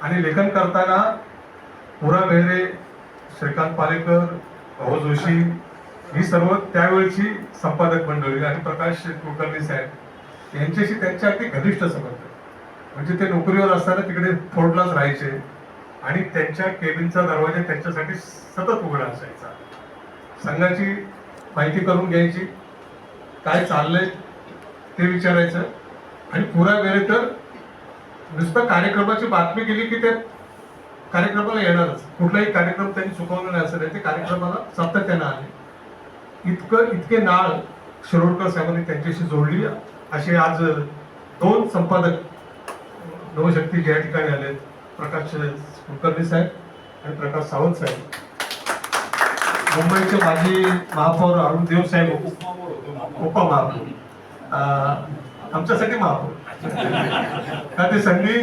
आणि लेखन करताना पुरा बेहरे, श्रीकांत पालेकर, भाऊ जोशी ही सर्व त्यावेळची संपादक मंडळी आणि प्रकाश कुलकर्णी साहेब यांच्याशी त्यांचे अगदी घनिष्ठ संबंध. म्हणजे ते नोकरीवर असताना तिकडे फोर्टलाच राहायचे आणि त्यांच्या केबिनचा दरवाजा त्यांच्यासाठी सतत उघडा असायचा. संघाची माहिती करून घ्यायची, काय चाललंय ते विचारायचं. आणि पुरा वेळ तर नुसतं कार्यक्रमाची बातमी केली की त्या कार्यक्रमाला येणारच. कुठलाही कार्यक्रम त्यांनी चुकवला नाही असं नाही, ते कार्यक्रमाला सातत्यानं आले. इतके नाळ शिरोडकर साहेबांनी त्यांच्याशी जोडली. असे आज 2 संपादक नवशक्ती या ठिकाणी आले, प्रकाश कुलकर्णी साहेब आणि प्रकाश सावंत साहेब. मुंबईचे माजी महापौर अरुण देव साहेब, उपमहापौर, आमच्यासाठी महापौर. का ते संधी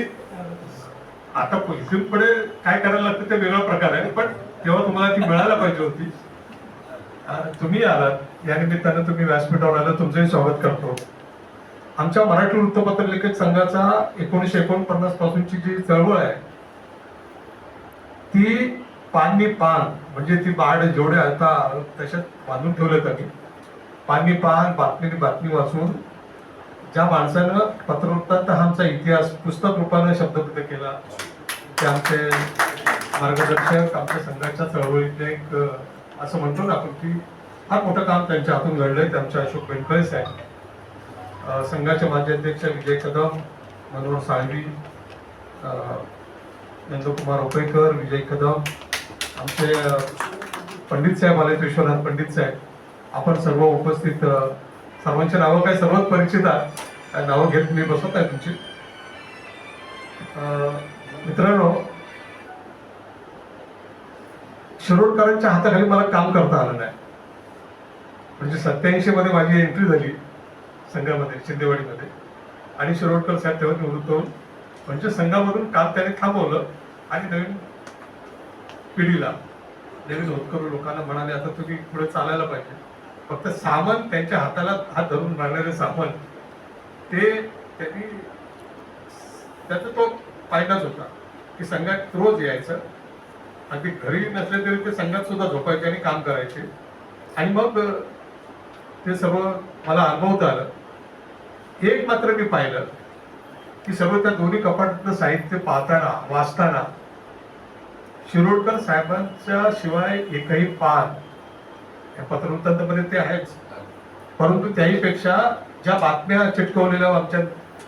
आता इथून पुढे काय करायला लागतं ते वेगळा प्रकार आहे, पण तेव्हा तुम्हाला ती मिळायला पाहिजे होती. तुम्ही आलात, या निमित्तानं तुम्ही व्यासपीठावर आलं, तुमचंही स्वागत करतो. आमच्या मराठी वृत्तपत्र लेखक संघाचा 1949 पासूनची जी चळवळ आहे ती पाननी पान, म्हणजे ती बाड जेवढे आता तशात बांधून ठेवलं त्यांनी. पाननी पान, बातमीने बातमी वाचून ज्या माणसानं पत्रवृत्तांत हा आमचा इतिहास पुस्तक रूपाने शब्दबद्ध केला, ते आमचे मार्गदर्शक, आमच्या संघाच्या चळवळीतले एक असं म्हणतो ना आपण की फार मोठं काम त्यांच्या हातून घडलंय. ते आमचे अशोक बेनकळे साहेब, संघाचे माजी अध्यक्ष विजय कदम, मनोहर साळवी, नंदकुमार ओपेकर, विजय कदम, आमचे पंडित साहेब आले, विश्वनाथ पंडित साहेब, आपण सर्व उपस्थित, सर्वांची नावं काय सर्वच परिचित आहेत, नावं घेत मी बसत आहे तुमची. मित्रांनो, शिरोडकरांच्या हाताखाली मला काम करता आलं नाही. म्हणजे 87 मध्ये माझी एंट्री झाली संघामध्ये, शिंदेवाडीमध्ये, आणि शिरोडकर साहेब तेव्हा निवृत्त होऊन म्हणजे संघामधून काम त्याने थांबवलं आणि नवीन पिढीला, नवीन होतकरू लोकांना म्हणाले आता तुम्ही पुढे चालायला पाहिजे. फक्त सामान त्यांच्या हाताला हात धरून राहणारे सामान, ते त्यांनी, त्याचा तो फायदाच होता की संघात रोज यायचं, अगदी घरी नसले तरी ते संघात सुद्धा झोपायचे आणि काम करायचे. आणि मग ते सर्व मला अनुभवता आलं. एक मात्र मी पाहिलं की सर्व त्या दोन्ही कपाटातलं साहित्य पाहताना, वाचताना शिरोडकर साहेबांच्या शिवाय एकही पान या पत्रवृत्तांतमध्ये ते आहेच, परंतु त्याही पेक्षा ज्या बातम्या चिटकवलेल्या आमच्या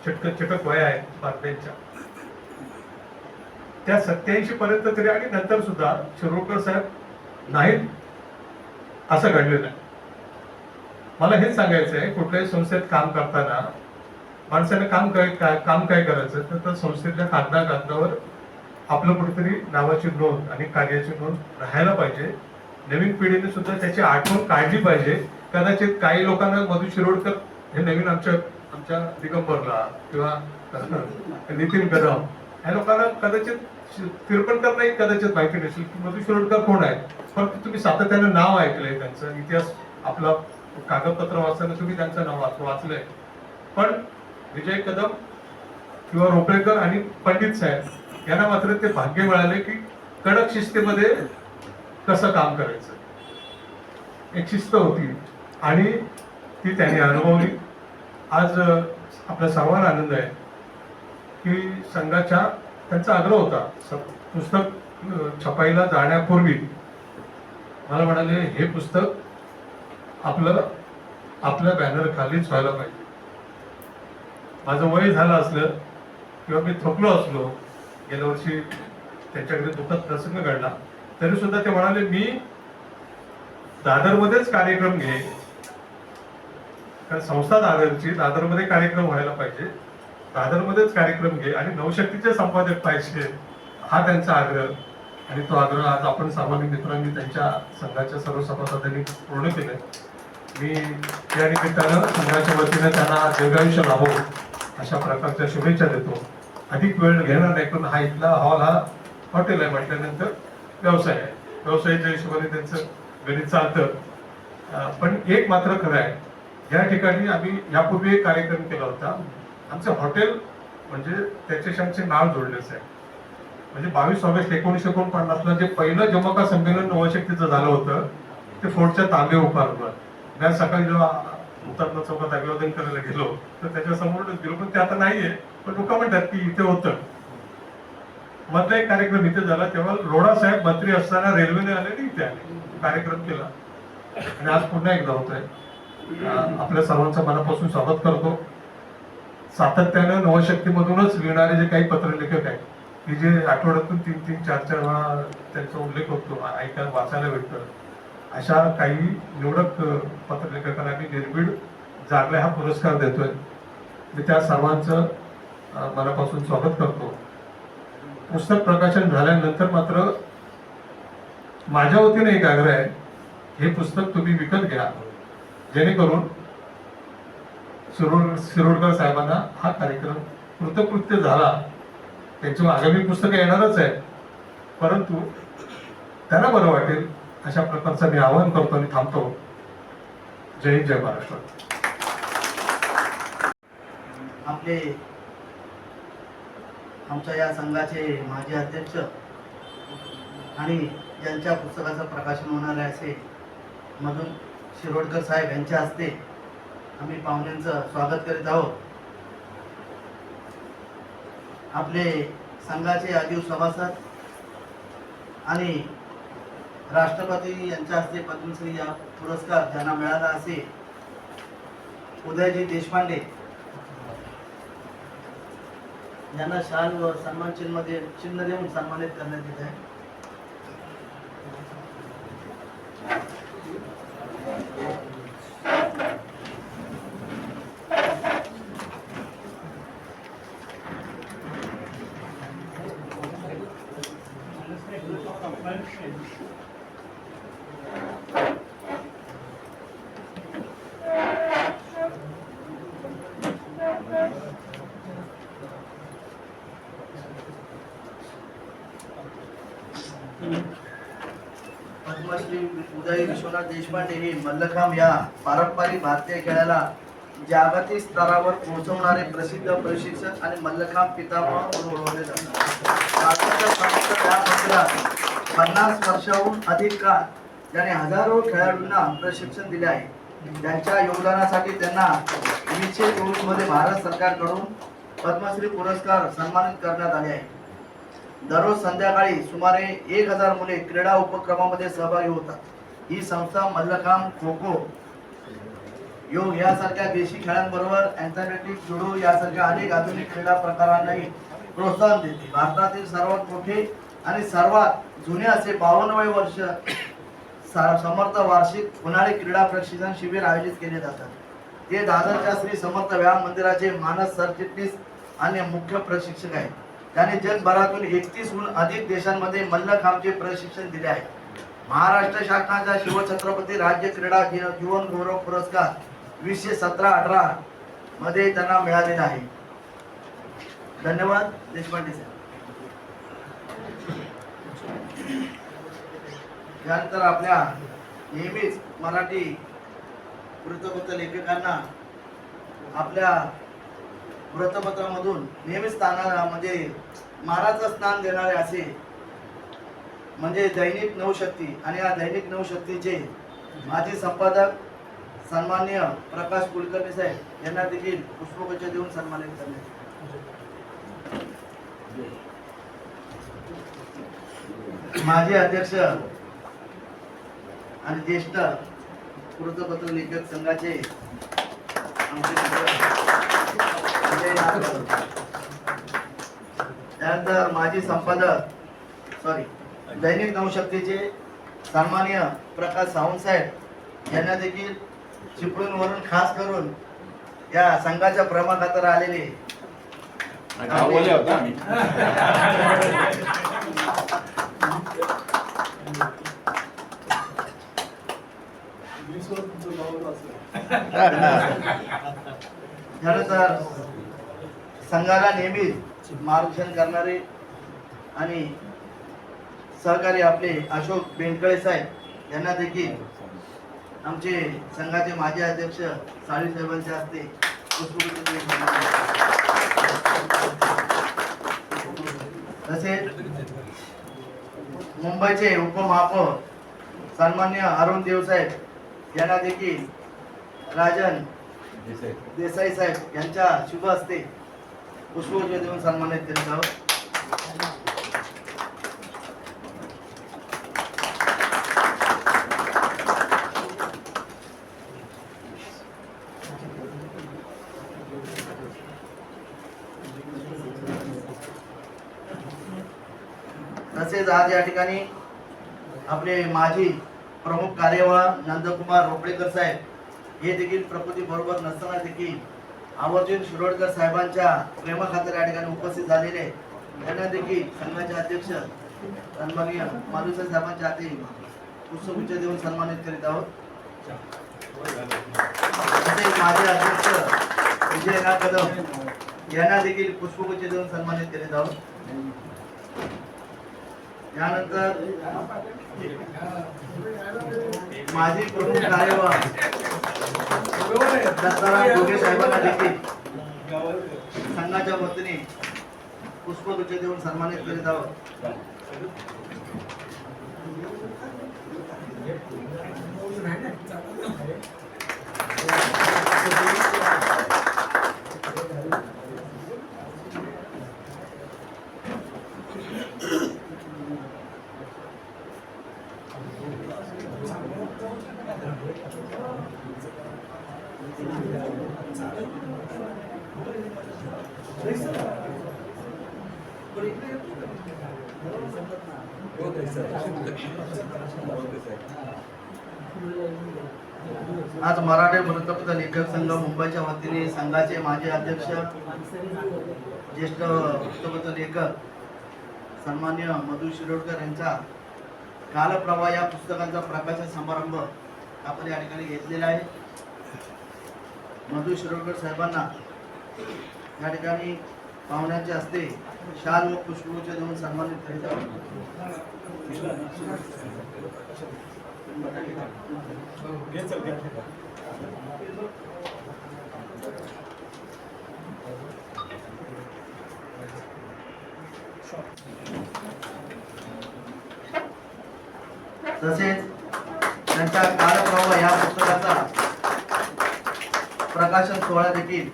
चिटक वया आहेत बातम्यांच्या, त्या 87 पर्यंत तरी आणि नंतर सुद्धा शिरोडकर साहेब नाहीत असं घडलेलं आहे. मला हेच सांगायचं आहे, कुठल्याही संस्थेत काम करताना माणसाने काम काय करायचं तर संस्थेतल्या कागदावर आपलं कुठेतरी नावाची नोंद आणि कार्याची नोंद राहायला पाहिजे. नवीन पिढीने सुद्धा त्याची आठवण काढली पाहिजे. कदाचित काही लोकांना मधु शिरोडकर हे नवीन आमच्या दिगंबरला किंवा नितीन कदम या लोकांना कदाचित तिरपणकर नाही कदाचित माहिती नसेल की मधु शिरोडकर कोण आहे, फक्त तुम्ही सातत्यानं नाव ऐकलंय, त्यांचा इतिहास आपला कागदपत्र वाचताना तुम्ही त्यांचं नाव वाचलंय. पण विजय कदम किंवा रोपळेकर आणि पंडित साहेब यांना मात्र ते भाग्य मिळाले की कडक शिस्तीमध्ये कसं काम करायचं, एक शिस्त होती आणि ती त्यांनी अनुभवली. आज आपल्या सर्वांना आनंद आहे की संघाच्या त्यांचा आग्रह होता, पुस्तक छपाईला जाण्यापूर्वी मला म्हणाले हे पुस्तक आपल्या बॅनर खालीच व्हायला पाहिजे. माझं वय झालं असलं किंवा मी थकलो असलो, गेल्या वर्षी त्यांच्याकडे दुःखद प्रसंग घडला, तरी सुद्धा ते म्हणाले मी दादरमध्येच कार्यक्रम घे, कारण संस्था दादरची, दादरमध्ये कार्यक्रम व्हायला पाहिजे, दादरमध्येच कार्यक्रम घे आणि नवशक्तीचे संपादक पाहिजे, हा त्यांचा आग्रह. आणि तो आग्रह आज आपण सामान्य मित्रांनी त्यांच्या संघाच्या सर्व सभासदांनी पूर्ण केलाय. मी या निमित्तानं संघाच्या वतीने त्यांना दीर्घायुष्य लाभो अशा प्रकारच्या शुभेच्छा देतो. अधिक वेळ घेणार नाही, पण हा इथला हॉल हा हॉटेल आहे म्हटल्यानंतर व्यवसाय आहे, व्यवसायाच्या हिशोबाने त्यांचं गणित चालतं. पण एक मात्र खरं आहे, या ठिकाणी आम्ही यापूर्वी एक कार्यक्रम केला होता. आमचं हॉटेल म्हणजे त्याच्याशी आमचे नाव जोडलेच आहे. म्हणजे 22 ऑगस्ट 1949ला जे पहिलं जमका संमेलन नवशक्तीचं झालं होतं ते फोर्टच्या तांबे उभारलं. मी सकाळी जेव्हा हुतात्मा चौकात अभिवादन करायला गेलो तर त्याच्या समोरच गेलो, पण ते आता नाहीये, पण लोक म्हणतात की इथे होतं. मधला एक कार्यक्रम इथे झाला तेव्हा रोडा साहेब मंत्री असताना रेल्वेने आले आणि इथे आले, कार्यक्रम केला आणि आज पुन्हा एकदा होतोय. आपल्या सर्वांचं मनापासून स्वागत करतो. सातत्यानं नवशक्तीमधूनच लिहिणारे जे काही पत्रलेखक आहेत की जे आठवड्यातून 3-4 वेळा त्यांचा उल्लेख होतो, ऐकायला वाचायला भेटतं, अशा काही निवडक पत्रलेखकांना मी निर्भीड जागल्या हा पुरस्कार देतोय. मी त्या सर्वांचं मनापासून स्वागत करतो. पुस्तक प्रकाशन झाल्यानंतर मात्र माझ्या वतीने एक आग्रह आहे, हे पुस्तक तुम्ही विकत घ्या, जेणेकरून शिरोडकर साहेबांना हा कार्यक्रम कृतकृत्य झाला. त्यांची आगामी पुस्तकं येणारच आहे, परंतु त्यांना बरं वाटेल अशा प्रकारचं मी आवाहन करतो आणि थांबतो. जय हिंद, जय महाराष्ट्र. आमच्या या संघाचे माजी अध्यक्ष आणि ज्यांच्या पुस्तकाचं प्रकाशन होणार आहे असे मधून शिरोडकर साहेब यांच्या हस्ते आम्ही पाहुण्यांचं स्वागत करीत आहोत. आपले संघाचे आजीव सभासद आणि राष्ट्रपती यांच्या हस्ते पद्मश्री या पुरस्कार ज्यांना मिळाला असे उदयजी देशपांडे यांना शाल व सन्मान चिन्ह देऊन सन्मानित करण्यात येत आहे. पद्मश्री उदय विश्वनाथ देशपांडे हे मल्लखांब या पारंपरिक भारतीय खेळाला जागतिक स्तरावर पोहोचवणारे प्रसिद्ध प्रशिक्षक आणि मल्लखांब पितामह म्हणून ओळखले जातात. भारताच्या संयुक्त या मंदिरात 50 वर्षाहून अधिक काळ ज्याने हजारो खेळाडूंना प्रशिक्षण दिले आहे. त्यांच्या योगदानासाठी त्यांना 1924 मध्ये भारत सरकारकडून पद्मश्री पुरस्कार सन्मानित करण्यात आले आहे. दररोज संध्याकाळी सुमारे 1000 मुले क्रीडा उपक्रमामध्ये सहभागी होतात. ही संस्था मल्लखांब, खो खो, योग यासारख्या देशी खेळांबरोबर अँथलेटिक्स, जुडो यासारख्या अनेक आधुनिक क्रीडा प्रकारांनाही प्रोत्साहन देते. भारतातील सर्वात मोठे आणि सर्वात जुने असे 52 वर्ष समर्थ वार्षिक उन्हाळी क्रीडा प्रशिक्षण शिबिर आयोजित केले जातात. ते दादरच्या श्री समर्थ व्यायाम मंदिराचे मानस सरचिटणीस आणि मुख्य प्रशिक्षक आहेत. त्याने जगभरातून 31हून अधिक देशांमध्ये मल्लखांबचे प्रशिक्षण दिले आहे. महाराष्ट्र शासनाचा शिवछत्रपती राज्य क्रीडा जीवन गौरव पुरस्कार 2017-18 मध्ये त्यांना मिळालेला आहे. धन्यवाद देशपांडे साहेब. त्यानंतर आपल्या नेहमीच मराठी वृत्तपत्र लेखकांना आपल्या वृत्तपत्रामधून नेहमीच म्हणजे मानाचं स्थान देणारे असे म्हणजे दैनिक नवशक्ती आणि या दैनिक नवशक्तीचे माजी संपादक सन्माननीय प्रकाश कुलकर्णी साहेब यांना देखील पुष्पगुच्छ देऊन सन्मानित करण्यात. माजी अध्यक्ष आणि ज्येष्ठ वृत्तपत्र लेखक संघाचे त्यानंतर माजी संपादक दैनिक नवशक्तीचे सन्माननीय प्रकाश सावंत साहेब यांना देखील चिपळूणवरून खास करून या संघाच्या प्रमुखातर आलेले त्यानंतर संघाला नेहमी मार्गदर्शन करणारे आणि सहकारी आपले अशोक बेंडकळे साहेब यांना देखील आमचे संघाचे माजी अध्यक्ष साळी साहेबांच्या हस्ते तसेच मुंबईचे उपमहापौर सन्मान्य अरुण देवसाहेब यांना देखील राजन देसाई साहेब यांच्या शुभ हस्ते पुष्पगुच्छ देऊन सन्मानित करीत आहोत. तसेच आज या ठिकाणी आपले माजी प्रमुख कार्यवाह नंदकुमार रोपडेकर साहेब हे देखील प्रकृती बरोबर नसताना देखील आवर्जून शिरोडकर साहेबांच्या प्रेमाखातर या ठिकाणी उपस्थित झालेले त्यांना देखील संघाचे अध्यक्ष सन्माननीय मालुसरे साहेबांच्या हाती पुष्पगुच्छ देऊन सन्मानित करीत आहोत. तसेच माजी अध्यक्ष विजयनाथ कदम यांना देखील पुष्पगुच्छ देऊन सन्मानित करीत आहोत. यानंतर माजी प्रमुख कार्यवाह दत्ताराम घोगे साहेबांना देखील संघाच्या वतीने पुष्पगुच्छ देऊन सन्मानित करीत आहोत. आज मराठी वृत्तपत्र लेखक संघ मुंबईच्या वतीने संघाचे माजी अध्यक्ष ज्येष्ठ वृत्तपत्र लेखक सन्मान्य मधु शिरोडकर यांचा कालप्रवाह या पुस्तकांचा प्रकाशन समारंभ आपण या ठिकाणी घेतलेला आहे. मधु शिरोडकर साहेबांना या ठिकाणी पाहुण्यांच्या हस्ते शाल व पुष्पगुच्छ देऊन सन्मानित करीत आहोत. तसेच त्यांच्या कालप्रवाह या पुस्तकाचा प्रकाशन सोहळा देखील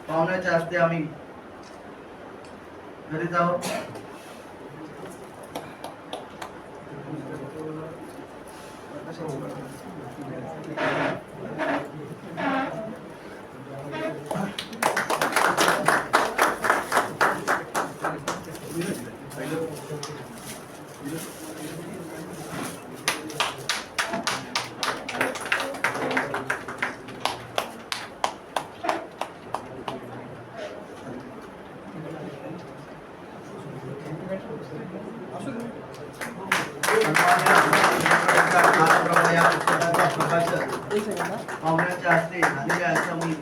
पाहुण्याच्या हस्ते आम्ही करीत आहोत. पाहुण्याच्या हस्ते झालेल्या असं मी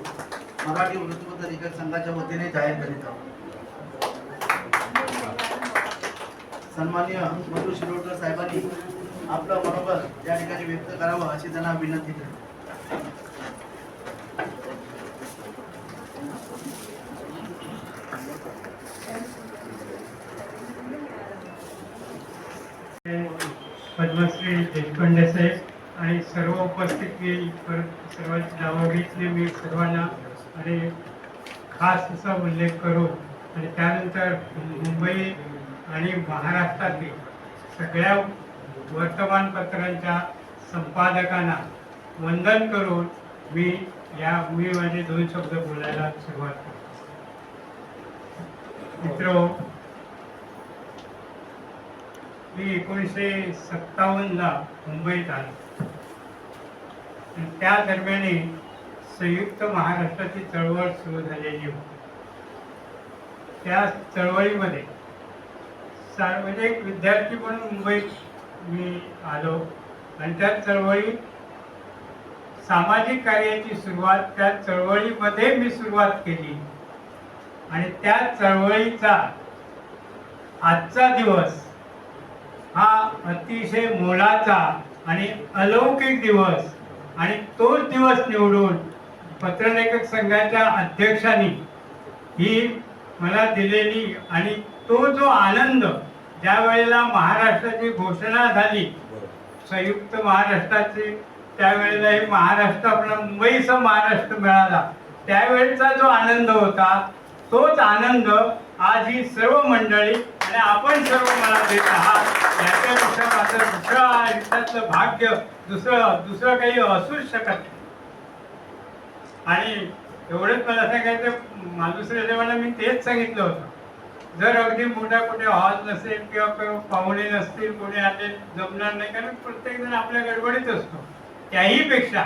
मराठी वृत्तपत्र लेखक संघाच्या वतीने जाहीर करीत आहोत. सन्माननीय मधु शिरोडकर साहेबांनी आपलं मनोबल या ठिकाणी व्यक्त करावं अशी त्यांना विनंती करतो. पद्मश्री देशपांडे साहेब आणि सर्व उपस्थित सर्व नावावितले मी सर्वांना आणि खास असा उल्लेख करून आणि त्यानंतर मुंबई आणि महाराष्ट्रातील सगळ्या वर्तमानपत्रांच्या संपादकांना वंदन करून मी माझे 2 शब्द बोलायला सुरुवात करतो. मित्रो, मी 1957ला मुंबईत आलो. त्या दरम्यान संयुक्त महाराष्ट्राची चळवळ सुरू झालेली होती. त्या चळवळीमध्ये म्हणजे एक विद्यार्थी म्हणून मुंबईत मी आलो आणि त्या चळवळीत सामाजिक कार्याची सुरुवात त्या चळवळीमध्ये मी सुरुवात केली आणि त्या चळवळीचा आजचा दिवस हा अतिशय मोलाचा आणि अलौकिक दिवस आणि तोच दिवस निवडून पत्रलेखक संघाच्या अध्यक्षांनी ही मला दिलेली आणि तो जो आनंद ज्या वेळेला महाराष्ट्राची घोषणा झाली, संयुक्त महाराष्ट्राची, त्यावेळेला हे महाराष्ट्र आपला मुंबईचा महाराष्ट्र मिळाला, त्यावेळेचा जो आनंद होता तोच आनंद आज ही सर्व मंडळी आणि आपण सर्व मला देत आहात. याच्यापेक्षा माझं दुसरं आयुष्यातलं भाग्य दुसरं काही असूच शकत नाही. आणि एवढंच मला सांगायचं, मालुसरे देवाला मी तेच सांगितलं होतं, जर अगदी मोठ्या कुठे हॉल नसेल किंवा पाहुणे नसतील, कोणी आले जमणार नाही, कारण प्रत्येक जण आपल्या गडबडीत असतो. त्याहीपेक्षा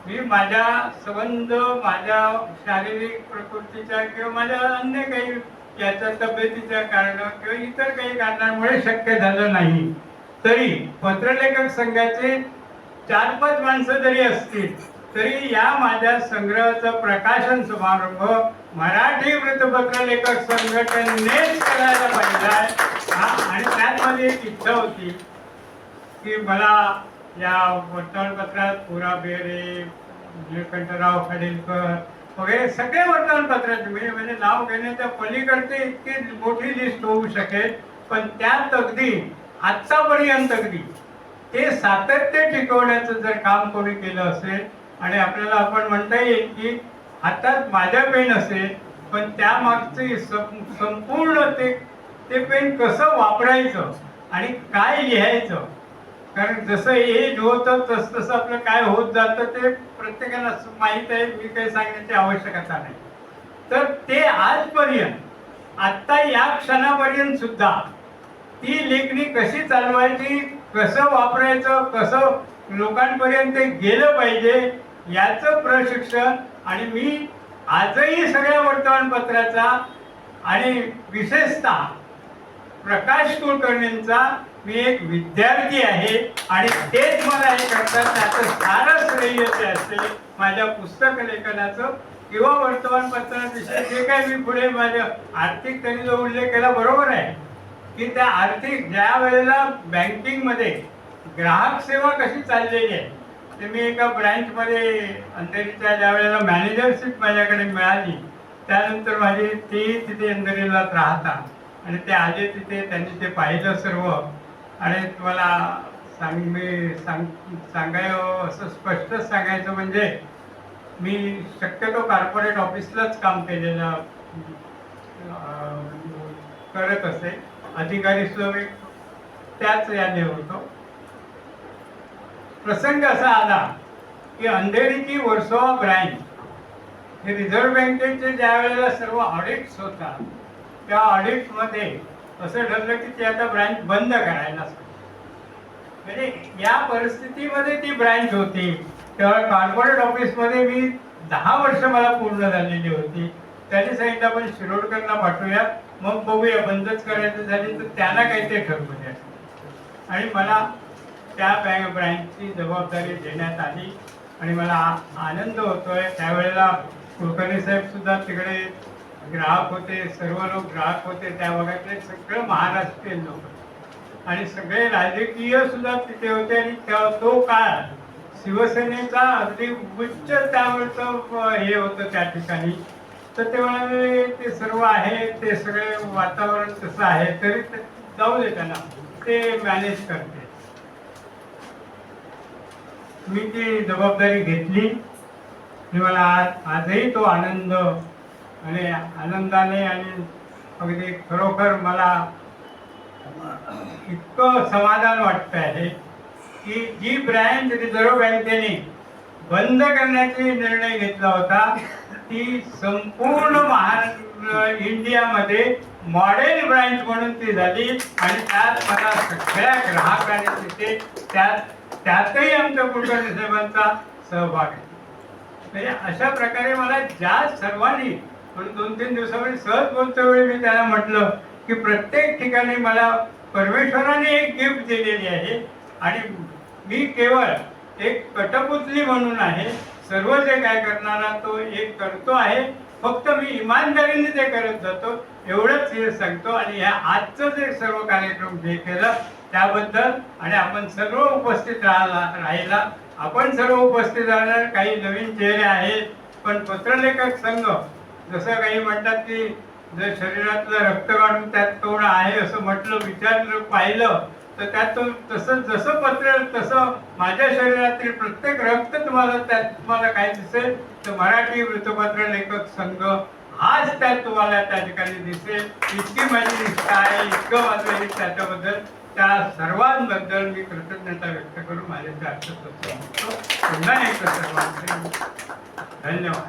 मी माझ्या संबंध, माझ्या शारीरिक प्रकृतीच्या किंवा माझ्या अन्य काही याच्या तब्येतीच्या कारण किंवा इतर काही कारणांमुळे शक्य झालं नाही, तरी पत्रलेखक संघाचे 4-5 माणसं जरी असतील तरी या माझ्या संग्रहाचा प्रकाशन समारंभ मराठी वृत्तपत्र लेखक संघटनेच करायला पाहिजे आहे. आणि त्यामध्ये एक इच्छा होती की मला या वर्तमानपत्रात पुरा बेरे, निळकंठराव खाडीलकर वगैरे सगळे वर्तमानपत्रात म्हणजे नाव घेण्याच्या पलीकडचे इतकी मोठी लिस्ट होऊ शकेल, पण त्यात अगदी आत्तापर्यंत अगदी ते सातत्य टिकवण्याचं जर काम कोणी केलं असेल आणि आपल्याला आपण म्हणता येईल की हातात माझ्या पेन असेल, पण त्या मागचे संपूर्ण ते पेन कसं वापरायचं आणि काय लिहायचं, कारण जसं एज होतं तसं आपलं काय होत जातं ते प्रत्येकाला माहीत आहे, मी काही सांगण्याची आवश्यकता नाही. तर ते आजपर्यंत आत्ता या क्षणापर्यंत सुद्धा ती लेखणी कशी चालवायची, कसं वापरायचं, कसं लोकांपर्यंत गेलं पाहिजे याचं प्रशिक्षण. आणि मी आजही सगळ्या वर्तमानपत्राचा आणि विशेषतः प्रकाश कुलकर्णींचा मी एक विद्यार्थी आहे आणि तेच मला हे करतात, त्याचं सारं श्रेय ते असते माझ्या पुस्तक लेखनाचं किंवा वर्तमानपत्राविषयी जे काही मी पुढे माझ्या आर्थिक त्यांनी जो उल्लेख केला बरोबर आहे की त्या आर्थिक ज्या वेळेला बँकिंगमध्ये ग्राहक सेवा कशी चाललेली आहे, ते मी एका ब्रँचमध्ये अंधेरीच्या ज्या वेळेला मॅनेजरशिप माझ्याकडे मिळाली, त्यानंतर माझी ते तिथे अंधेरीलाच राहतात आणि ते आले तिथे, त्यांनी ते पाहिलं सर्व. आणि तुम्हाला सांगायचं असं स्पष्टच सांगायचं म्हणजे मी शक्यतो कॉर्पोरेट ऑफिसलाच काम केलेलं करत असे, अधिकारी सुद्धा मी त्याच याने होतो. प्रसंग असा आला की अंधेरीची वर्सोवा ब्रँच हे रिझर्व्ह बँकेचे ज्या वेळेला सर्व ऑडिट्स होतात, त्या ऑडिट्समध्ये असं ठरलं की ती आता ब्रँच बंद करायला, म्हणजे या परिस्थितीमध्ये ती ब्रँच होती. तेव्हा कॉर्पोरेट ऑफिसमध्ये मी 10 वर्ष मला पूर्ण झालेली होती. त्यांनी सांगितलं आपण शिरोडकरला पाठवूया, मग बघूया बंदच करायचं झाली तर त्यांना काही ते ठरवू द्या. आणि मला त्या ब्रँचची जबाबदारी देण्यात आली आणि मला आनंद होतोय. त्यावेळेला कुलकर्णी साहेब सुद्धा तिकडे ग्राहक होते, सर्व लोक ग्राहक होते, त्या भागातले सगळं महाराष्ट्रीयन लोक आणि सगळे राजकीय सुद्धा तिथे होते. आणि तो काळ शिवसेनेचा अगदी उच्च त्यावेळचं हे होतं त्या ठिकाणी. तर ते म्हणाले ते सर्व आहे, ते सगळे वातावरण तसं आहे, तरी जाऊ दे त्यांना, ते मॅनेज करते. मी ती जबाबदारी घेतली आणि मला आजही तो आनंद आणि आनंदाने आणि अगदी खरोखर मला इतकं समाधान वाटतं आहे की जी ब्रँच रिझर्व्ह बँकेने बंद करण्याचा निर्णय घेतला होता ती संपूर्ण महाराष्ट्र इंडियामध्ये मॉडेल ब्रँच म्हणून ती झाली. आणि त्यात मला सगळ्या ग्राहकांनी तिथे त्यातही आमच्या कुलकर्णी साहेबांचा सहभाग आहे. म्हणजे अशा प्रकारे मला ज्या सर्वांनी म्हणून 2-3 दिवसामध्ये सहज बोलते वेळी मी त्यांना म्हटलं की प्रत्येक ठिकाणी मला परमेश्वराने एक गिफ्ट दिलेली आहे आणि मी केवळ एक कटपुतली म्हणून आहे. सर्व जे काय करणारा तो एक करतो आहे, फक्त मी इमानदारीने ते करत जातो एवढंच हे सांगतो. आणि ह्या आजचं जे सर्व कार्यक्रम जे केलं त्याबद्दल आणि आपण सर्व उपस्थित राहिला आपण सर्व उपस्थित राहणार. काही नवीन चेहरे आहेत, पण पत्रलेखक संघ जसं काही म्हणतात की जर शरीरातलं रक्त काढून त्यात कोण आहे असं म्हटलं, विचारलं, पाहिलं तर त्यात तसं जसं पत्रेल तसं माझ्या शरीरातील प्रत्येक रक्त तुम्हाला काय दिसेल तर मराठी वृत्तपत्र लेखक संघ हाच त्यात तुम्हाला त्या ठिकाणी दिसेल. इतकी माझी निष्ठा आहे, इतकं माझं हे त्याच्याबद्दल, त्या सर्वांबद्दल मी कृतज्ञता व्यक्त करून माझे चार शब्द संपवतो. पुन्हा एकदा सर्वांचे धन्यवाद.